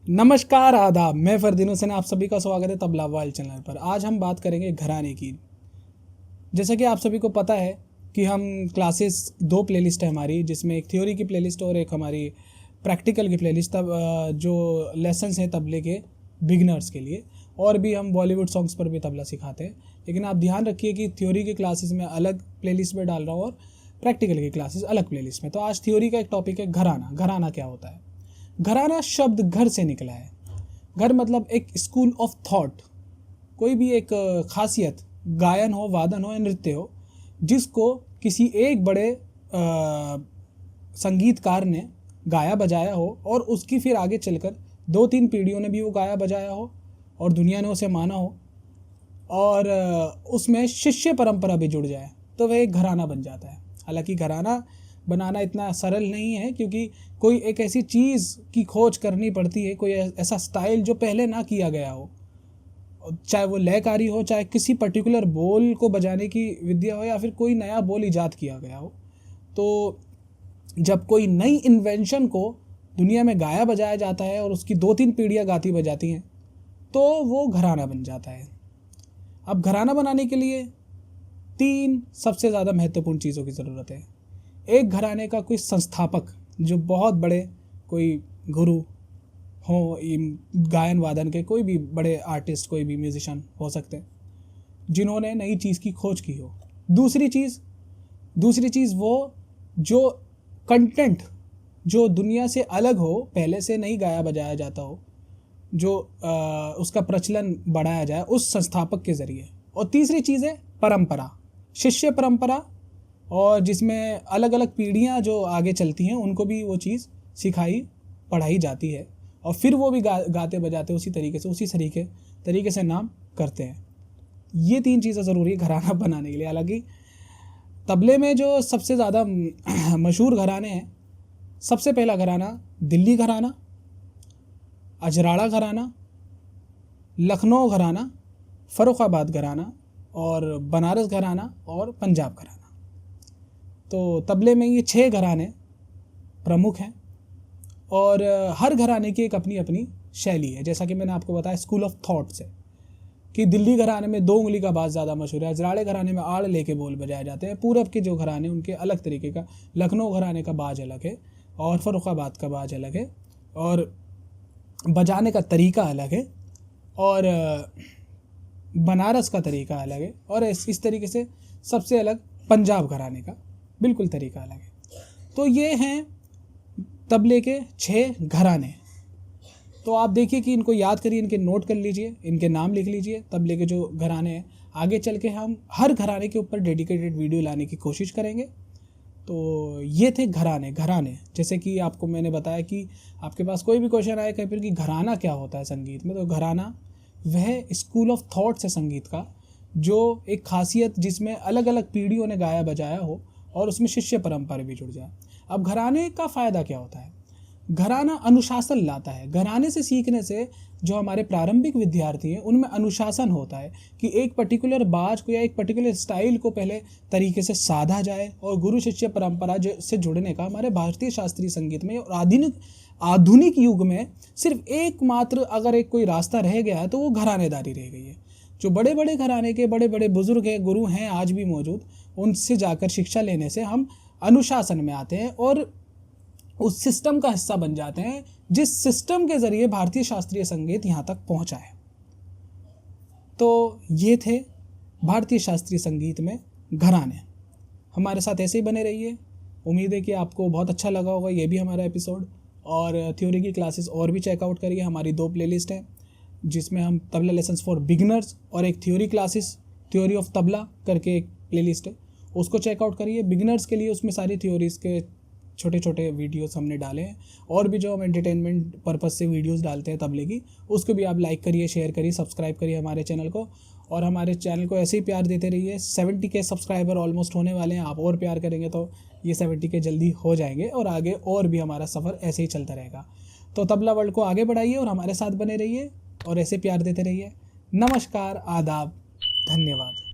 नमस्कार आदाब, मैं फरदीन हुसैन, आप सभी का स्वागत है तबला वर्ल्ड चैनल पर। आज हम बात करेंगे घराने की। जैसा कि आप सभी को पता है कि हम क्लासेस दो प्लेलिस्ट है हमारी, जिसमें एक थ्योरी की प्लेलिस्ट और एक हमारी प्रैक्टिकल की प्लेलिस्ट। तब जो लेसन्स हैं तबले के बिगनर्स के लिए, और भी हम बॉलीवुड सॉन्ग्स पर भी तबला सिखाते हैं। लेकिन आप ध्यान रखिए कि थ्योरी की क्लासेस में अलग प्लेलिस्ट में डाल रहा हूँ और प्रैक्टिकल की क्लासेस अलग प्लेलिस्ट में। तो आज थ्योरी का एक टॉपिक है घराना। घराना क्या होता है? घराना शब्द घर से निकला है। घर मतलब एक स्कूल ऑफ थॉट, कोई भी एक खासियत, गायन हो, वादन हो या नृत्य हो, जिसको किसी एक बड़े संगीतकार ने गाया बजाया हो और उसकी फिर आगे चलकर दो तीन पीढ़ियों ने भी वो गाया बजाया हो और दुनिया ने उसे माना हो और उसमें शिष्य परंपरा भी जुड़ जाए, तो वह एक घराना बन जाता है। हालांकि घराना बनाना इतना सरल नहीं है, क्योंकि कोई एक ऐसी चीज़ की खोज करनी पड़ती है, कोई ऐसा स्टाइल जो पहले ना किया गया हो, चाहे वो लयकारी हो, चाहे किसी पर्टिकुलर बोल को बजाने की विद्या हो, या फिर कोई नया बोल इजाद किया गया हो। तो जब कोई नई इन्वेंशन को दुनिया में गाया बजाया जाता है और उसकी दो तीन पीढ़ियाँ गाती बजाती हैं, तो वो घराना बन जाता है। अब घराना बनाने के लिए तीन सबसे ज़्यादा महत्वपूर्ण चीज़ों की ज़रूरत है। एक, घराने का कोई संस्थापक, जो बहुत बड़े कोई गुरु हो, गायन वादन के कोई भी बड़े आर्टिस्ट, कोई भी म्यूजिशियन हो सकते हैं, जिन्होंने नई चीज़ की खोज की हो। दूसरी चीज़ वो जो कंटेंट जो दुनिया से अलग हो, पहले से नहीं गाया बजाया जाता हो, जो उसका प्रचलन बढ़ाया जाए उस संस्थापक के ज़रिए। और तीसरी चीज़ है परंपरा, शिष्य परंपरा, और जिसमें अलग अलग पीढ़ियाँ जो आगे चलती हैं उनको भी वो चीज़ सिखाई पढ़ाई जाती है, और फिर वो भी गाते बजाते उसी तरीके से नाम करते हैं। ये तीन चीज़ें ज़रूरी है घराना बनाने के लिए। हालांकि तबले में जो सबसे ज़्यादा मशहूर घराने हैं, सबसे पहला घराना दिल्ली घराना, अजराड़ा घराना, लखनऊ घराना, फ़र्रुखाबाद घराना, और बनारस घराना, और पंजाब घराना। तो तबले में ये 6 घराने प्रमुख हैं, और हर घराने की एक अपनी अपनी शैली है। जैसा कि मैंने आपको बताया, स्कूल ऑफ थॉट से, कि दिल्ली घराने में 2 उंगली का बाज ज़्यादा मशहूर है, अजराड़े घराने में आड़ लेके बोल बजाए जाते हैं, पूरब के जो घराने उनके अलग तरीके का, लखनऊ घराने का बाज अलग है और फ़र्रुखाबाद का बाज अलग है, और बजाने का तरीका अलग है, और बनारस का तरीका अलग है, और इस तरीके से सबसे अलग पंजाब घराने का बिल्कुल तरीका अलग है। तो ये हैं तबले के 6 घराने। तो आप देखिए कि इनको याद करिए, इनके नोट कर लीजिए, इनके नाम लिख लीजिए, तबले के जो घराने हैं। आगे चल के हम हर घराने के ऊपर डेडिकेटेड वीडियो लाने की कोशिश करेंगे। तो ये थे घराने। जैसे कि आपको मैंने बताया कि आपके पास कोई भी क्वेश्चन आए कहीं पर कि घराना क्या होता है संगीत में, तो घराना वह स्कूल ऑफ थॉट्स है संगीत का, जो एक खासियत जिसमें अलग अलग पीढ़ियों ने गाया बजाया हो और उसमें शिष्य परंपरा भी जुड़ जाए। अब घराने का फ़ायदा क्या होता है? घराना अनुशासन लाता है। घराने से सीखने से जो हमारे प्रारंभिक विद्यार्थी हैं उनमें अनुशासन होता है कि एक पर्टिकुलर बाज को या एक पर्टिकुलर स्टाइल को पहले तरीके से साधा जाए, और गुरु शिष्य परंपरा से जुड़ने का हमारे भारतीय शास्त्रीय संगीत में और आधुनिक युग में सिर्फ एकमात्र अगर एक कोई रास्ता रह गया है तो वो घरानेदारी रह गई है। जो बड़े बड़े घराने के बड़े बड़े बुजुर्ग हैं, गुरु हैं आज भी मौजूद, उनसे जाकर शिक्षा लेने से हम अनुशासन में आते हैं और उस सिस्टम का हिस्सा बन जाते हैं, जिस सिस्टम के ज़रिए भारतीय शास्त्रीय संगीत यहाँ तक पहुँचा है। तो ये थे भारतीय शास्त्रीय संगीत में घराने। हमारे साथ ऐसे ही बने रहिए। उम्मीद है कि आपको बहुत अच्छा लगा होगा ये भी हमारा एपिसोड, और थ्योरी की क्लासेस और भी चेकआउट करिए। हमारी 2 प्लेलिस्ट हैं, जिसमें हम तबला लेसन्स फॉर बिगिनर्स और एक theory classes, theory of tabla करके एक प्लेलिस्ट है, उसको चेकआउट करिए। बिगिनर्स के लिए उसमें सारी थ्योरीज़ के छोटे छोटे वीडियोस हमने डाले हैं, और भी जो हम एंटरटेनमेंट पर्पस से वीडियोस डालते हैं तबले की, उसको भी आप लाइक करिए, शेयर करिए, सब्सक्राइब करिए हमारे चैनल को, और हमारे चैनल को ऐसे ही प्यार देते रहिए। 70K सब्सक्राइबर ऑलमोस्ट होने वाले हैं, आप और प्यार करेंगे तो ये 70K जल्दी हो जाएंगे, और आगे और भी हमारा सफ़र ऐसे ही चलता रहेगा। तो तबला वर्ल्ड को आगे बढ़ाइए और हमारे साथ बने रहिए और ऐसे प्यार देते रहिए। नमस्कार, आदाब, धन्यवाद।